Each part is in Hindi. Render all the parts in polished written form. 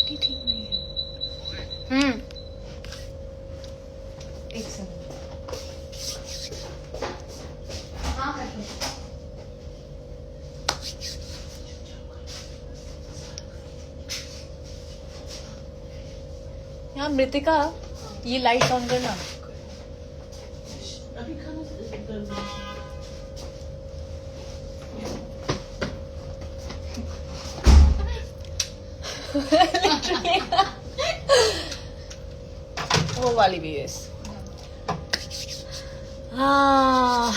क्वालिटी ठीक नहीं है। एक सेकंड। हाँ कर दो। यहाँ मृतिका, ये लाइट ऑन करना। अभी खाना वो वाली भी है। हाँ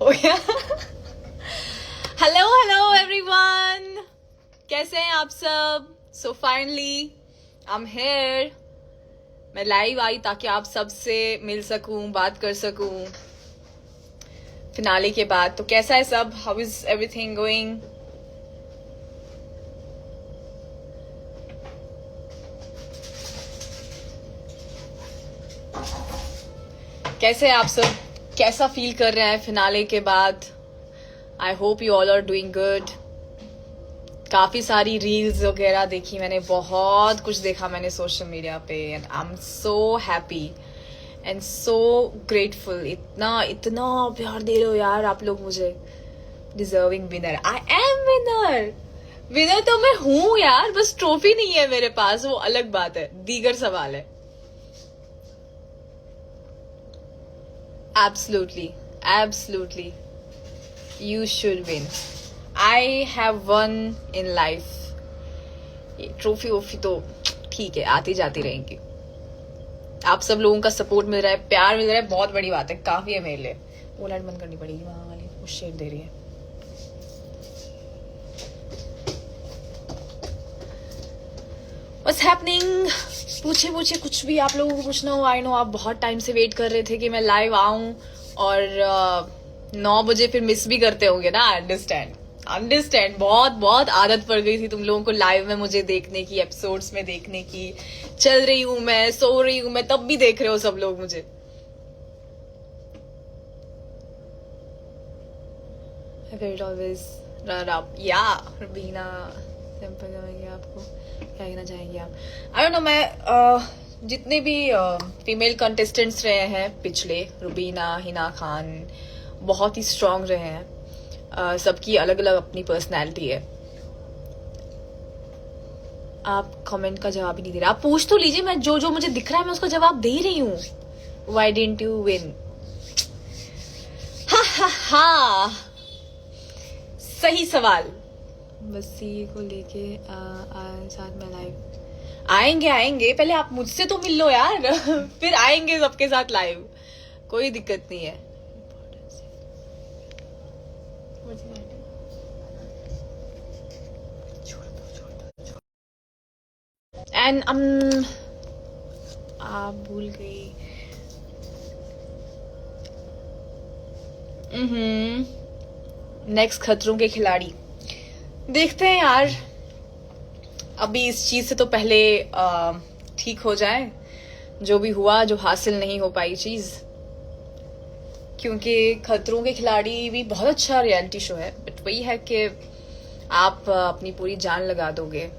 हो गया। हेलो हेलो एवरीवन, कैसे हैं आप सब? So finally I am here. मैं लाइव आई ताकि आप सबसे मिल सकूं, बात कर सकूं फिनाले के बाद। तो कैसा है सब? How is everything going? कैसे हैं आप सब? कैसा फील कर रहे हैं फिनाले के बाद? I hope you all are doing good. काफी सारी रील्स वगैरह देखी मैंने, बहुत कुछ देखा मैंने सोशल मीडिया पे, and I am so happy and so grateful. इतना इतना प्यार दे रहे हो यार आप लोग मुझे। Deserving winner, I am winner. Winner तो मैं हूं यार, बस ट्रॉफी नहीं है मेरे पास, वो अलग बात है, दीगर सवाल है। Absolutely, absolutely. You should win. I have won in life. ये ट्रॉफी वोफी तो ठीक है, आती जाती रहेंगी। आप सब लोगों का सपोर्ट मिल रहा है, प्यार मिल रहा है, बहुत बड़ी बात है, काफी है मेरे लिए। वो लाइट बंद करनी पड़ेगी, वहां वाली वो शेड दे रही है। What's happening? पूछे पूछे कुछ भी आप लोगों को पूछना हो। आई नो आप बहुत टाइम से वेट कर रहे थे कि मैं लाइव आऊं, और 9 बजे फिर मिस भी करते होंगे ना। अंडरस्टैंड। बहुत बहुत आदत पड़ गई थी तुम लोगों को लाइव में मुझे देखने की, एपिसोड्स में देखने की। चल रही हूं मैं, सो रही हूं मैं, तब भी देख रहे हो सब लोग मुझे। ऑलवेज रन अप या रबीना सिंपल करेंगे। आपको क्या कहना चाहेंगे आप? आई डोंट नो, मैं जितने भी फीमेल कंटेस्टेंट्स रहे हैं पिछले, रुबीना, हिना खान, बहुत ही स्ट्रांग रहे हैं। सबकी अलग अलग अपनी पर्सनैलिटी है। आप कमेंट का जवाब ही नहीं दे रहे। आप पूछ तो लीजिए, मैं जो जो मुझे दिख रहा है मैं उसका जवाब दे रही हूँ। Y didn't you win? हा हा हा, सही सवाल। बस ये को लेके साथ में लाइव आएंगे। पहले आप मुझसे तो मिल लो यार फिर आएंगे सबके साथ लाइव, कोई दिक्कत नहीं है। एंड आप भूल गई। नेक्स्ट खतरों के खिलाड़ी देखते हैं यार। अभी इस चीज से तो पहले ठीक हो जाए जो भी हुआ, जो हासिल नहीं हो पाई चीज। क्योंकि खतरों के खिलाड़ी भी बहुत अच्छा रियलिटी शो है, बट वही है कि आप अपनी पूरी जान लगा दोगे,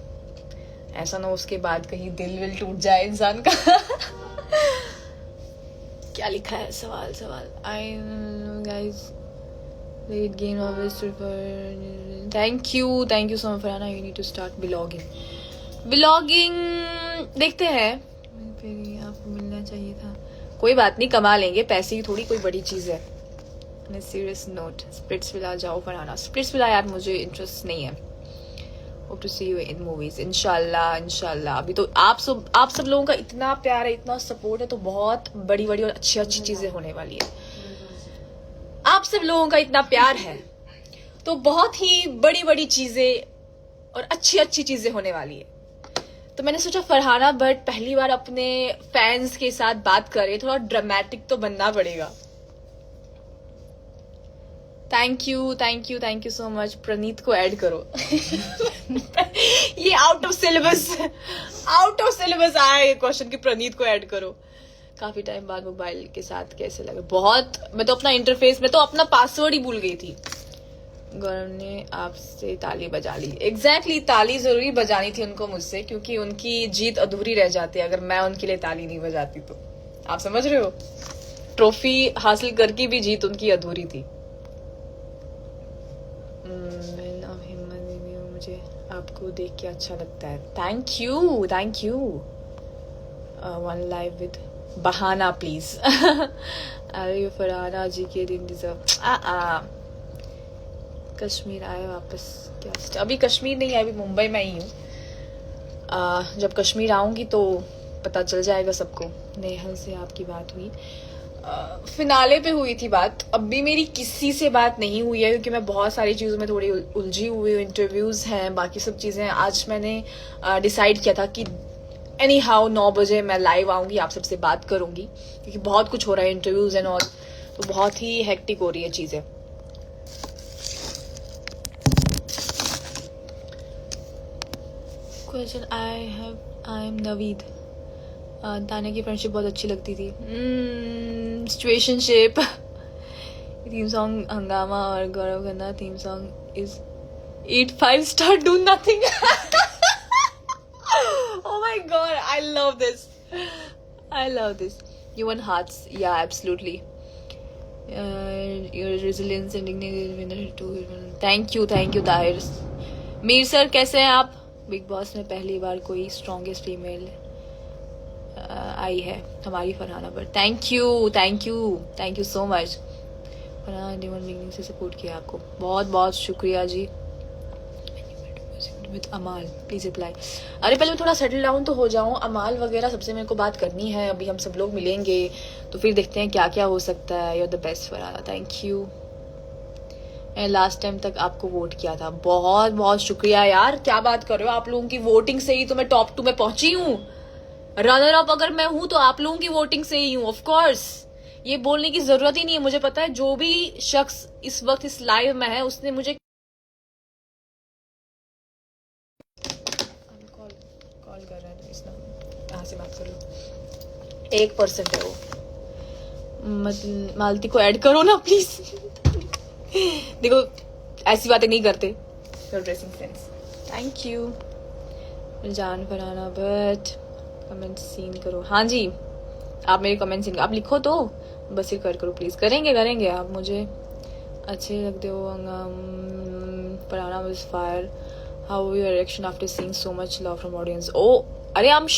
ऐसा ना उसके बाद कहीं दिल विल टूट जाए इंसान का क्या लिखा है? सवाल। I guys let game always thank you so much Farhana. You need to start blogging. देखते हैं, आपको मिलना चाहिए था। कोई बात नहीं, कमा लेंगे, पैसे की थोड़ी कोई बड़ी चीज है। सीरियस नोट, स्प्लिट्सविला जाओ फरहाना। स्प्लिट्सविला यार मुझे इंटरेस्ट नहीं है। Hope to see you in movies, इंशाल्लाह। अभी तो आप सब लोगों का इतना प्यार है, इतना सपोर्ट है, तो बहुत बड़ी और अच्छी चीजें होने वाली है। आप सब लोगों का इतना प्यार है तो बहुत ही बड़ी चीजें और अच्छी चीजें होने वाली है। तो मैंने सोचा फरहाना भट्ट पहली बार अपने फैंस के साथ बात करे, थोड़ा ड्रामेटिक तो बनना पड़ेगा। Thank you so much. Praneet को ऐड करो। ये आउट ऑफ सिलेबस आया ये क्वेश्चन कि प्रणीत को ऐड करो। काफी टाइम बाद मोबाइल के साथ कैसे लगे? बहुत, मैं तो अपना इंटरफेस, मैं तो अपना पासवर्ड ही भूल गई थी। गौरव ने आपसे ताली बजा ली। एग्जैक्टली, ताली जरूरी बजानी थी उनको मुझसे, क्योंकि उनकी जीत अधूरी रह जाती अगर मैं उनके लिए ताली नहीं बजाती तो। आप समझ रहे हो? ट्रॉफी हासिल करके भी जीत उनकी अधूरी थी। मुझे आपको देख के अच्छा लगता है। Thank you. One live with बहाना प्लीज। अरे फरहाना जी के दिन डिजर्व। कश्मीर आए वापस क्या? अभी कश्मीर नहीं है, अभी मुंबई में ही हूँ। जब कश्मीर आऊंगी तो पता चल जाएगा सबको। नेहल से आपकी बात हुई? फिनाले पे हुई थी बात। अब भी मेरी किसी से बात नहीं हुई है, क्योंकि मैं बहुत सारी चीज़ों में थोड़ी उलझी हुई हूँ। इंटरव्यूज हैं, बाकी सब चीज़ें। आज मैंने डिसाइड किया था कि एनी हाउ 9 बजे मैं लाइव आऊंगी, आप सबसे बात करूंगी, क्योंकि बहुत कुछ हो रहा है, इंटरव्यूज एंड ऑल, तो बहुत ही हेक्टिक हो रही है चीज़ें। Question I am Naveed. ताना की फ्रेंडशिप बहुत अच्छी लगती थी। सिचुएशनशिप। थीम सॉन्ग हंगामा और Gaurav Khanna theme song is 8-5 star do nothing. Oh my god, I love this. You won hearts. Yeah, absolutely. Your resilience and dignity winner too. Thank you Tahir. Mir sir कैसे हैं आप? बिग बॉस में पहली बार कोई स्ट्रॉन्गेस्ट फीमेल आई है हमारी फरहाना पर। Thank you so much. Farhana डिमन बिगनिंग से सपोर्ट किया आपको, बहुत बहुत शुक्रिया जी। With Amaal please reply. अरे पहले मैं थोड़ा सेटल डाउन तो हो जाऊं। अमाल वगैरह सबसे मेरे को बात करनी है। अभी हम सब लोग मिलेंगे तो फिर देखते हैं क्या क्या हो सकता है। You're the best Farhana. Thank you. मैंने लास्ट टाइम तक आपको वोट किया था। बहुत बहुत शुक्रिया यार, क्या बात कर रहे हो? आप लोगों की वोटिंग से ही तो मैं टॉप 2 में पहुंची हूँ। रनर अप अगर मैं हूं तो आप लोगों की वोटिंग से ही हूँ। ऑफ कोर्स, ये बोलने की जरूरत ही नहीं है। मुझे पता है जो भी शख्स इस वक्त इस लाइव में है उसने मुझे कॉल कर रहा है, तो इस नंबर यहाँ से बात कर लो। 1% है वो। मालती को ऐड करो ना प्लीज। देखो ऐसी बातें नहीं करते। Dressing sense. थैंक यू जान फरहाना बट कमेंट सीन करो। हाँ जी, आप मेरे कमेंट सीन, आप लिखो तो बस ये करो प्लीज। करेंगे आप मुझे अच्छे लगते हो। Farhana was fire. How your reaction after seeing so much love from audience? Oh अरे आई वाज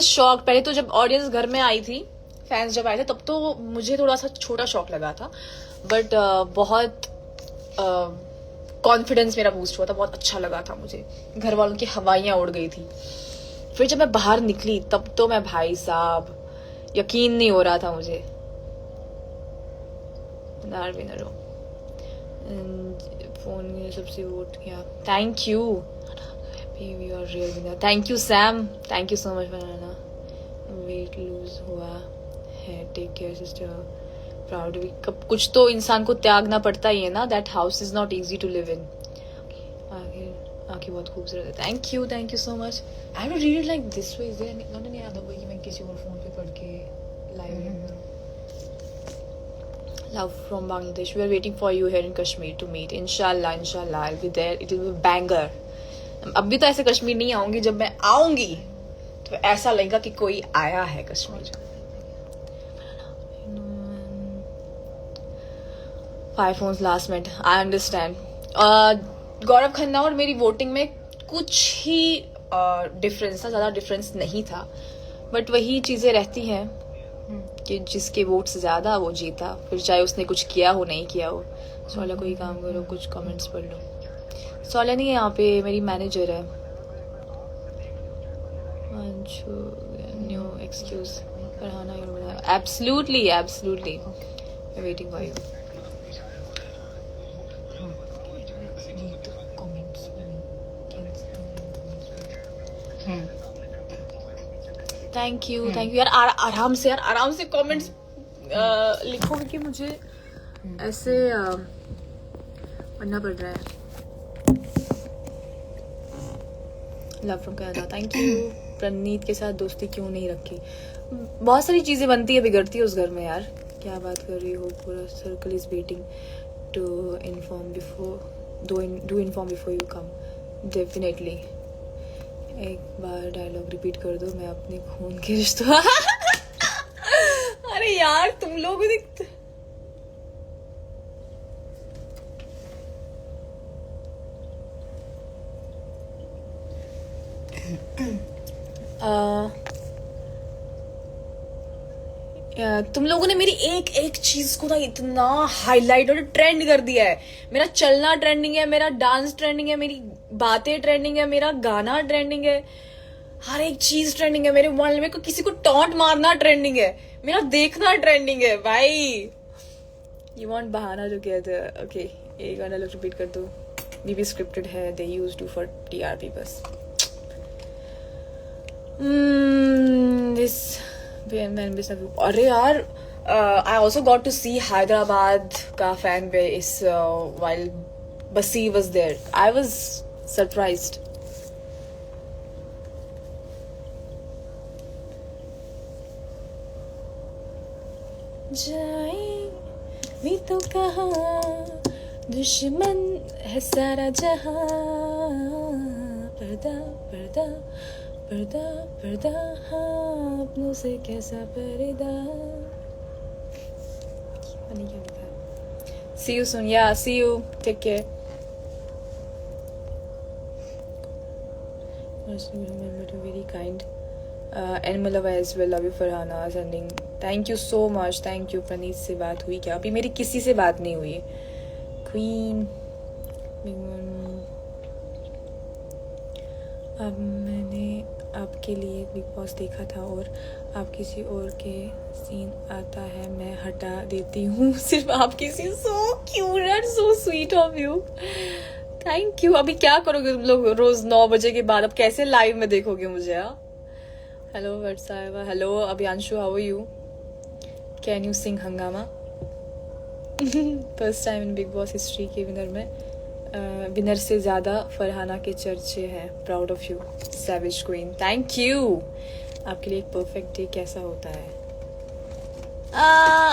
शॉक्ड। पहले तो जब ऑडियंस घर में आई थी, फैंस जब आए थे, तब तो मुझे थोड़ा सा छोटा शॉक लगा था, बट बहुत कॉन्फिडेंस मेरा बूस्ट हुआ था। बहुत अच्छा लगा था मुझे। घर वालों की हवाइयां उड़ गई थी। फिर जब मैं बाहर निकली तब तो मैं, भाई साहब, यकीन नहीं हो रहा था मुझे। विनर हो फोन में सबसे वोट किया। Thank you real winner. Thank you Sam. Thank you so much banana. Weight lose हुआ है, टेक केयर सिस्टर, प्राउड। कुछ तो इंसान को त्यागना पड़ता ही है ना। That house is not easy to live in. आंखें बहुत खूबसूरत है। Thank you so much. I have to read it like this way. Is there any other way कि मैं किसी और फोन पे पढ़ के live? Love from Bangladesh. We are waiting for you here in Kashmir to meet. Inshallah, I'll be there. It will be banger. अब भी तो ऐसे कश्मीर नहीं आऊंगी। जब मैं आऊंगी तो ऐसा लगेगा कि कोई आया है Kashmir. 5 phones last minute. I understand. Gaurav Khanna और मेरी वोटिंग में कुछ ही डिफरेंस था, ज्यादा डिफरेंस नहीं था, बट वही चीजें रहती हैं कि जिसके वोट्स ज्यादा वो जीता, फिर चाहे उसने कुछ किया हो नहीं किया हो। सोला कोई काम करो, कुछ कमेंट्स पढ़ लो। सोला नहीं है यहाँ पे, मेरी मैनेजर है। New excuse Farhana. Absolutely waiting for you. Thank you यार। आराम से कमेंट्स लिखो, क्योंकि मुझे ऐसे पढ़ना पड़ रहा है. Love from Canada. Thank you. Praneet के साथ दोस्ती क्यों नहीं रखी? बहुत सारी चीज़ें बनती है बिगड़ती है उस घर में यार. क्या बात कर रही हो? पूरा circle is waiting to inform before do inform before you come. Definitely. एक बार डायलॉग रिपीट कर दो. मैं अपने खून के रिश्तों अरे यार तुम लोग भी दिखते. तुम लोगों ने मेरी एक एक चीज को ना इतना हाईलाइट और ट्रेंड कर दिया है. मेरा चलना ट्रेंडिंग है, मेरा डांस ट्रेंडिंग है, मेरी बातें ट्रेंडिंग है, मेरा गाना ट्रेंडिंग है, हर एक चीज ट्रेंडिंग है मेरे वर्ल्ड में. किसी को टॉन्ट मारना ट्रेंडिंग है, मेरा देखना ट्रेंडिंग है भाई. यू वांट बहाना जो कहते हैं. ओके एक गाना रिपीट कर दो. ये भी स्क्रिप्टेड है. They used to for TRP बस. दिस अरे यार I also got to see Hyderabad का fan base while Basir was there. I was surprised. जाए भी तो कहाँ दुश्मन है सारा जहाँ. पर्दा पर्दा पर्दा पर्दा हाँ अपनों से कैसा पर्दा. नहीं क्या लिखा है. See you soon. Yeah, see you. Take care. Remember to very kind. Animal love as well. Love you Farhana. Sending. Thank you so much. Thank you. प्रणीत से बात हुई क्या? अभी मेरी किसी से बात नहीं हुई. Queen. अब मैंने आपके लिए बिग बॉस देखा था और आप किसी और के सीन आता है मैं हटा देती हूँ सिर्फ आपके scene. So cute and so sweet of you. Thank you. अभी क्या करोगे तुम लोग रोज 9 बजे के बाद? अब कैसे लाइव में देखोगे मुझे? Hello Varshava. Hello Abhiyanshu. How are you? Can you sing Hungama? First time in Bigg Boss history के विनर में विनर से ज़्यादा फरहाना के चर्चे हैं. Proud of you savage queen. Thank you. आपके लिए एक परफेक्ट डे कैसा होता है?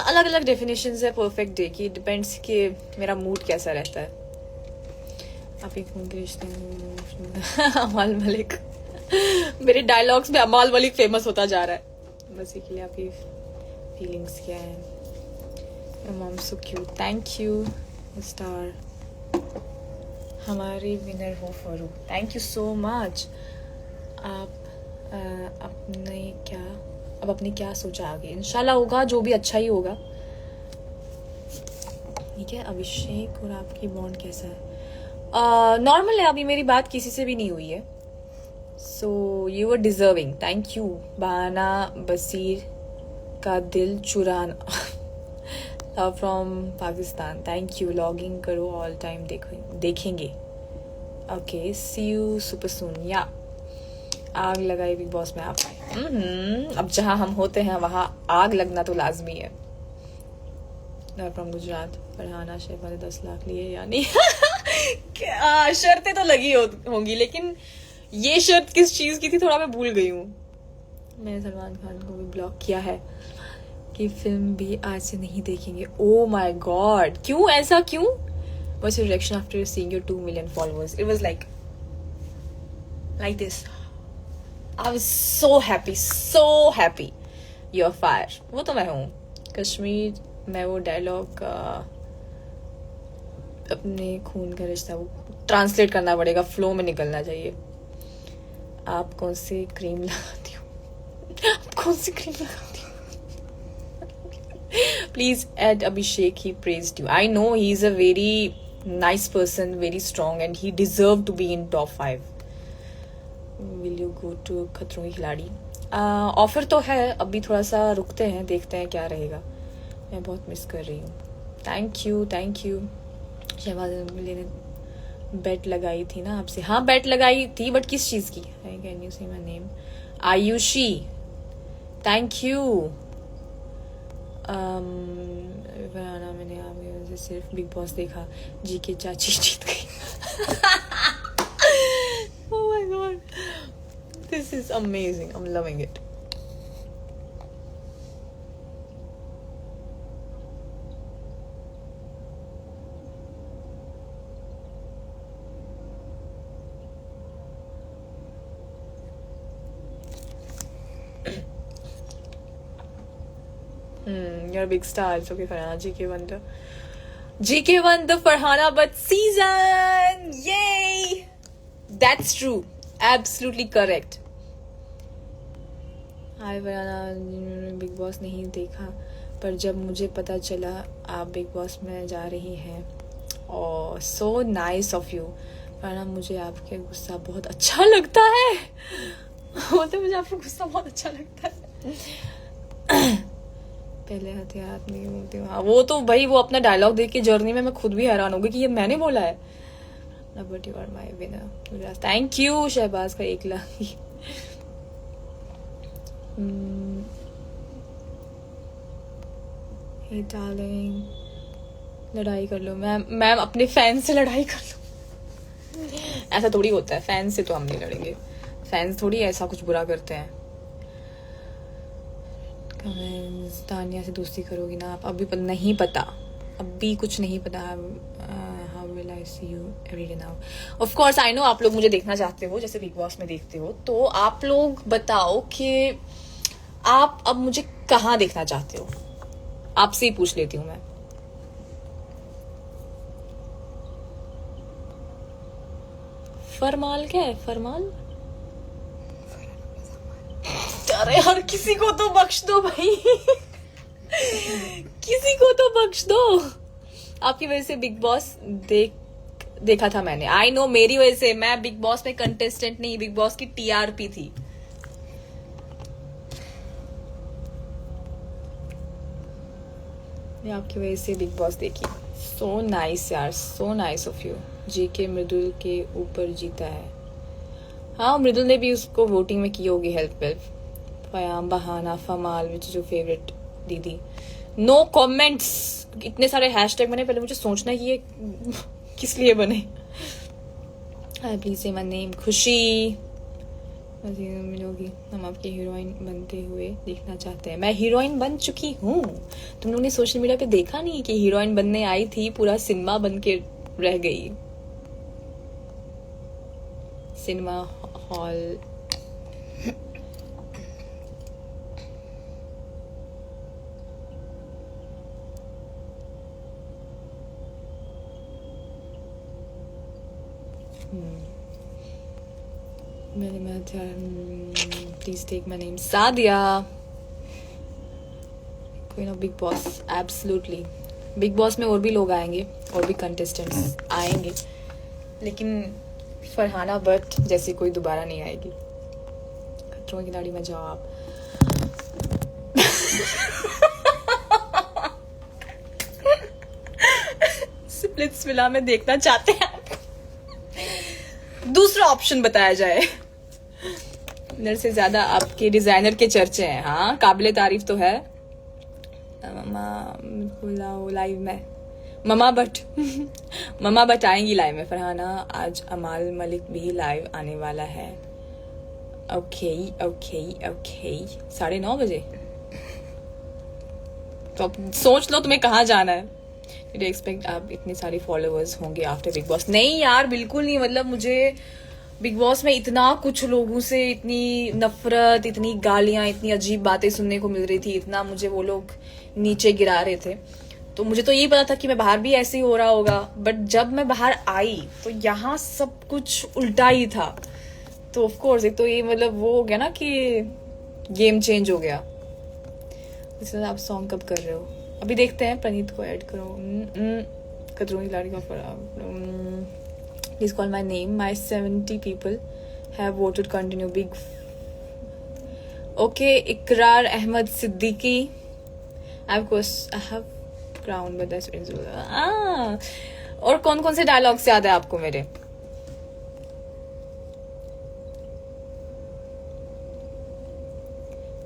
अलग अलग डेफिनेशंस है परफेक्ट डे की. डिपेंड्स कि मेरा मूड कैसा रहता है. आप एक खून के रिश्ते अमाल मलिक. मेरे डायलॉग्स में अमाल मलिक फेमस होता जा रहा है. बस इसके लिए आपकी फीलिंग्स क्या है? Mom so cute. Thank you star. हमारे विनर हो Farooq. Thank you so much. आप अपने क्या सोचा आगे? इंशाल्लाह होगा जो भी अच्छा ही होगा. ठीक है. अभिषेक और आपकी बॉन्ड कैसा है? नॉर्मल है. अभी मेरी बात किसी से भी नहीं हुई है. So you are deserving. Thank you. बहाना बसीर का दिल चुराना. Love from Pakistan. Thank you. Vlogging करो ऑल टाइम देखेंगे. Okay see you super soon. या आग लगाई बिग बॉस में आपने. अब जहां हम होते हैं वहां आग लगना तो लाजमी है. फ्रॉम गुजरात. फरहाना शेफा ने 10 लाख लिए या नहीं? शर्तें तो लगी होंगी लेकिन ये शर्त किस चीज की थी थोड़ा मैं भूल गई हूँ. मैंने सलमान खान को भी ब्लॉक किया है कि फिल्म भी आज से नहीं देखेंगे. ओ माई गॉड. क्यों ऐसा क्यों? What's your reaction after seeing your 2 million followers? It was like this. I was so happy. You're fire. वो तो मैं हूँ. कश्मीर में वो डायलॉग अपने खून का रिश्ता वो ट्रांसलेट करना पड़ेगा. फ्लो में निकलना चाहिए. आप कौन सी क्रीम लगाती हो? आप कौन सी क्रीम लगाती हो? Please add Abhishek. He praised you. I know he is a very nice person, very strong, and he deserved to be in top 5. Will you go to खतरों की खिलाड़ी? ऑफर तो है. अभी थोड़ा सा रुकते हैं, देखते हैं क्या रहेगा. मैं बहुत मिस कर रही हूँ. Thank you. शहबाज ने बेट लगाई थी ना आपसे? हाँ बेट लगाई थी बट किस चीज़ की? Can you see my name? Ayushi. Thank you. मैंने से सिर्फ बिग बॉस देखा, जी के चाची जीत गई। Oh my god, this is amazing, I'm loving it. You're a big star. It's okay, Farhana. GK won the Farhana But season. Yay! That's true. Absolutely correct. Hi Farhana, big boss नहीं देखा, पर जब मुझे पता चला आप बिग बॉस में जा रही हैं, और सो नाइस ऑफ यू फरहाना, मुझे आपके गुस्सा बहुत अच्छा लगता है। बोलते मुझे आपका गुस्सा बहुत अच्छा लगता है। पहले हथियार नहीं बोलती हूँ। हाँ, वो तो भाई वो अपना डायलॉग देख के जर्नी में मैं खुद भी हैरान हो गई कि ये मैंने बोला है। But you are my winner. Thank you Shahbaz का 1 लाख। हे डार्लिंग, लड़ाई कर लो मैम अपने फैन से लड़ाई कर लो। ऐसा थोड़ी होता है, फैन से तो हम नहीं लड़ेंगे, फैंस थोड़ी ऐसा कुछ बुरा करते हैं। तानिया से दोस्ती करोगी ना आप? अभी नहीं पता, अभी कुछ नहीं पता। How will I see you every day now? Of course I know आप लोग मुझे देखना चाहते हो, जैसे बिग बॉस में देखते हो, तो आप लोग बताओ कि आप अब मुझे कहाँ देखना चाहते हो, आपसे ही पूछ लेती हूँ मैं। फरमाल क्या है? फरमाल? अरे यार किसी को तो बख्श दो भाई। किसी को तो बख्श दो। आपकी वजह से बिग बॉस देखा था मैंने। आई नो, मेरी वजह से। मैं बिग बॉस में कंटेस्टेंट नहीं, बिग बॉस की टीआरपी थी। मैं आपकी वजह से बिग बॉस देखी। सो नाइस यार, so nice of you. GK Mridul के ऊपर जीता है। हाँ, मृदुल ने भी उसको वोटिंग में की होगी हेल्प। फयाम, बहाना, फमाल विच इज योर फेवरेट दीदी। No comments. इतने सारे हैशटैग बने, पहले मुझे सोचना कि ये किस लिए बने। हाय प्लीज से माय नेम। खुशी मिलोगी, हम आपकी हीरोइन बनते हुए देखना चाहते हैं। मैं हीरोइन बन चुकी हूँ। तुम लोगों ने सोशल मीडिया पे देखा नहीं कि हीरोइन बनने आई थी, पूरा सिनेमा बन के रह गई। Cinema hall please take my name. Sadia, queen of Bigg Boss. Absolutely, Bigg Boss में और भी लोग आएंगे, और भी कंटेस्टेंट्स आएंगे, लेकिन फरहाना बट जैसी कोई दोबारा नहीं आएगी। खतरों की खिलाड़ी में जाओ आप। स्प्लिट्स विला में देखना चाहते हैं आप? दूसरा ऑप्शन बताया जाए। इधर से ज्यादा आपके डिजाइनर के चर्चे हैं। हाँ, काबिले तारीफ तो है। ममा लाइव में ममा बट आएंगी लाइव में। फरहाना, आज अमाल मलिक भी लाइव आने वाला है। ओके 9:30 बजे। तो अब सोच लो तुम्हें कहाँ जाना है। डिड यू एक्सपेक्ट आप इतने सारे फॉलोअर्स होंगे आफ्टर बिग बॉस? नहीं यार, बिल्कुल नहीं। मतलब मुझे बिग बॉस में इतना कुछ लोगों से इतनी नफरत, इतनी गालियां, इतनी अजीब बातें सुनने को मिल रही थी, इतना मुझे वो लोग नीचे गिरा रहे थे, तो मुझे तो यही पता था कि मैं बाहर भी ऐसे ही हो रहा होगा। बट जब मैं बाहर आई तो यहाँ सब कुछ उल्टा ही था। तो ऑफ कोर्स एक तो ये मतलब वो हो गया ना कि गेम चेंज हो गया। इसलिए आप सॉन्ग कब कर रहे हो? अभी देखते हैं। प्रणीत को ऐड करो। खतरों की खिलाड़ी का please call my name. My 70 people have voted continue big. Okay, Ikrar Ahmed Siddiqui. I have crown but that's और कौन कौन से डायलॉग्स याद है आपको मेरे?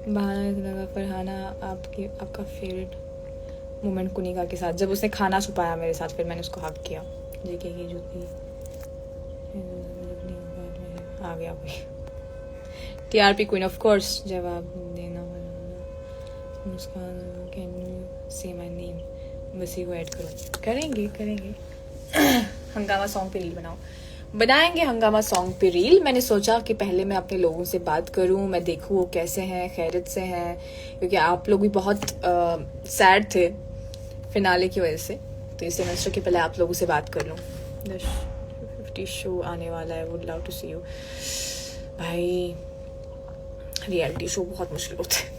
बहाना लगा। फरहाना, आपका फेवरेट मोमेंट कुनिका के साथ, जब उसने खाना छुपाया मेरे साथ, फिर मैंने उसको हक किया। जेके की जूती आ गया कोई। टीआरपी क्वीन ऑफ कोर्स, जवाब देना मुस्कान, कैन यू से माय नेम, बस को ऐड करो। करेंगे हंगामा सॉन्ग पे रील बनाएंगे हंगामा सॉन्ग पे रील। मैंने सोचा कि पहले मैं अपने लोगों से बात करूं, मैं देखूं वो कैसे हैं, खैरियत से हैं, क्योंकि आप लोग भी बहुत सैड थे फिनाले की वजह से, तो इसलिए मैं सोचा कि पहले आप लोगों से बात कर लूं। 50 शो आने वाला है, would love to see you. भाई रियलिटी शो बहुत मुश्किल होते हैं।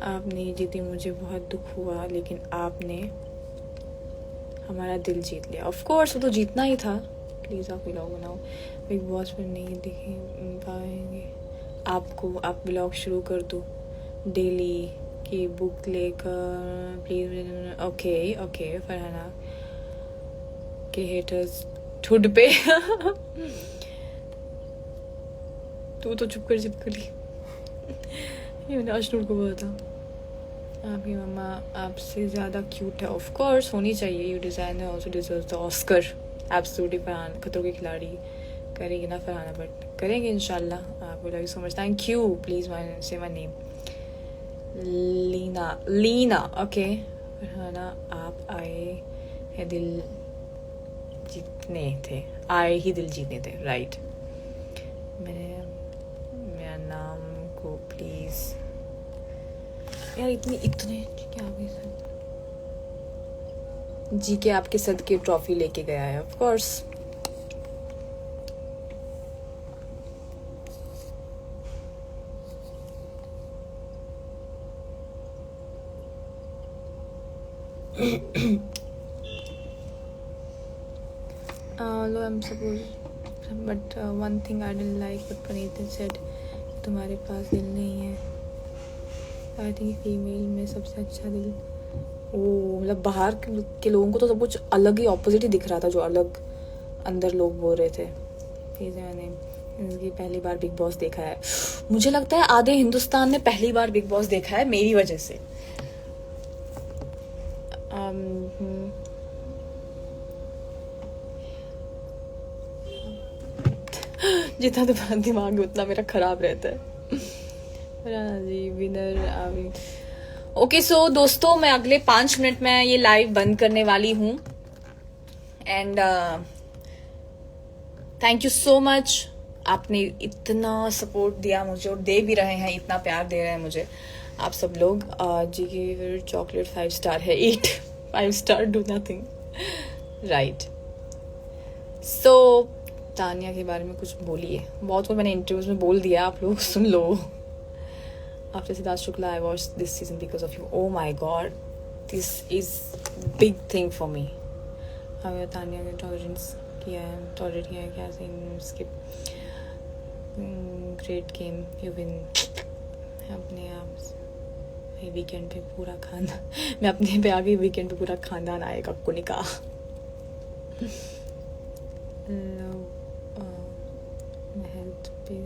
आप नहीं जीती, मुझे बहुत दुख हुआ, लेकिन आपने हमारा दिल जीत लिया। ऑफ कोर्स वो तो जीतना ही था। प्लीज़ आप व्लॉग बनाओ, बिग बॉस पर नहीं दिख पाएंगे आपको, आप व्लॉग शुरू कर दो डेली की बुक लेकर प्लीज। ओके फरहाना के हेटर्स ठुड पे तू तो चुप कर चिपकली। ये मैंने अशनूर को बोला था। आपकी मम्मा आपसे ज़्यादा क्यूट है। ऑफ कोर्स होनी चाहिए। You designer also deserve the Oscar. Absolutely Farhan खतरों की खिलाड़ी करेगी ना फरहाना, बट करेंगे इंशाल्लाह। आपको love you so much, thank you. Please say my name Leena. Okay Farhana, आप आए हैं दिल जीतने थे, राइट। मेरा नाम को प्लीज़ यार, इतने क्या हो गया जी के आपके सदके ट्रॉफी लेके गया है। Of course although I'm supposed, but one thing I didn't like what Panita said, तुम्हारे पास दिल नहीं है। आई थिंक फीमेल में सबसे अच्छा दिल, ओ मतलब बाहर के लोगों को तो सब कुछ अलग ही ऑपोजिट ही दिख रहा था, जो अलग अंदर लोग बोल रहे थे। मैंने इसकी पहली बार बिग बॉस देखा है। मुझे लगता है आधे हिंदुस्तान ने पहली बार बिग बॉस देखा है मेरी वजह से। जितना तो दिमाग उतना मेरा खराब रहता है। जी विनर ओके। सो दोस्तों, मैं अगले 5 मिनट में ये लाइव बंद करने वाली हूँ। And thank you so much, आपने इतना सपोर्ट दिया मुझे और दे भी रहे हैं, इतना प्यार दे रहे हैं मुझे आप सब लोग। जी की चॉकलेट 5 स्टार है, 8 5 स्टार डू नथिंग, राइट। सो तानिया के बारे में कुछ बोलिए। बहुत कुछ मैंने इंटरव्यूज में बोल दिया, आप लोग सुन लो। After Siddharth Shukla, I watched this season because of you. Oh my God, this is big thing for me. हमें तानिया ने टॉलरेट किया है क्या scene skip. Great game you win. अपने आप वीकेंड पे पूरा खानदान मैं अपने पे आ गई। वीकेंड पे पूरा खानदान आएगा कुनिका।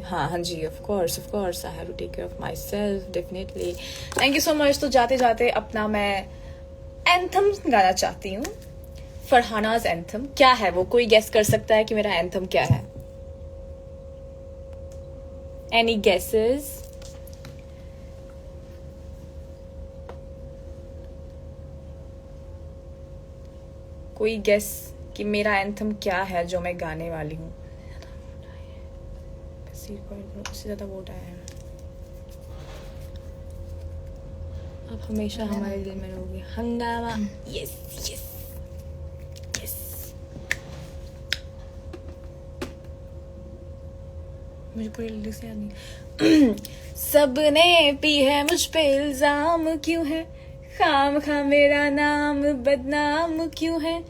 हाँ जी, of course I have to take care of myself, definitely. Thank you so much. तो जाते जाते अपना मैं एंथम गाना चाहती हूँ, फरहानाज एंथम। क्या है वो, कोई गेस कर सकता है कि मेरा एंथम क्या है? Any guesses? कोई गेस कि मेरा एंथम क्या है जो मैं गाने वाली हूँ? उससे ज्यादा वोट आया है। आप हमेशा हमारे दिल में रहोगे। हंगामा। Yes yes yes. मुझे पूरी लिरिक्स याद नहीं। सबने पी है मुझ पे इल्जाम क्यों है, खाम खा मेरा नाम बदनाम क्यों है,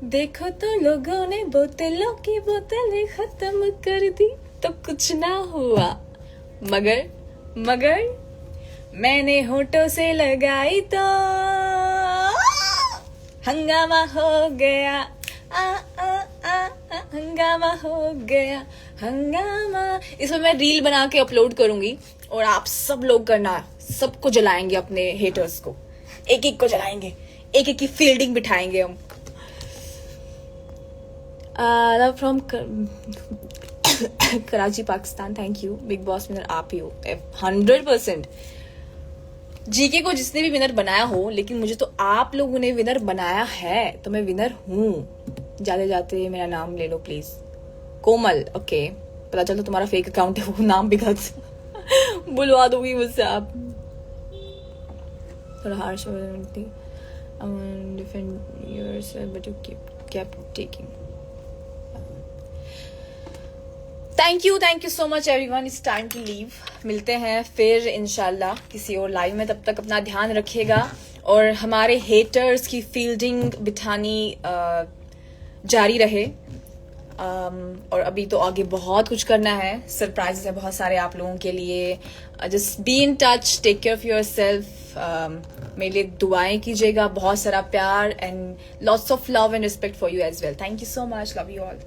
देखो तो लोगों ने बोतलों की बोतलें खत्म कर दी तो कुछ ना हुआ, मगर मैंने होठों से लगाई तो हंगामा हो गया। हंगामा हो गया हंगामा। इसमें मैं रील बना के अपलोड करूंगी और आप सब लोग करना, सबको जलाएंगे अपने हेटर्स को। एक एक को जगाएंगे, एक एक की फील्डिंग बिठाएंगे हम। Love from Karachi Pakistan, thank you. Big boss winner आप ही हो 100%। जीके को जिसने भी विनर बनाया हो, लेकिन मुझे तो आप लोगों ने विनर बनाया है, तो मैं विनर हूँ। जाते जाते मेरा नाम ले लो प्लीज। कोमल, ओके, पता चलता तुम्हारा फेक अकाउंट है, वो नाम भी गलत बुलवा दोगी मुझसे आप। थोड़ा harsh defend yourself but you kept taking. Thank you so much everyone. It's time to leave. मिलते हैं फिर इंशाल्लाह किसी और लाइव में। तब तक अपना ध्यान रखिएगा और हमारे हेटर्स की फील्डिंग बिठानी जारी रहे। और अभी तो आगे बहुत कुछ करना है, सरप्राइजेस है बहुत सारे आप लोगों के लिए। Just be in touch, take care of your self. मेरे लिए दुआएं कीजिएगा, बहुत सारा प्यार and lots of love and respect for you as well. Thank you so much, love you all.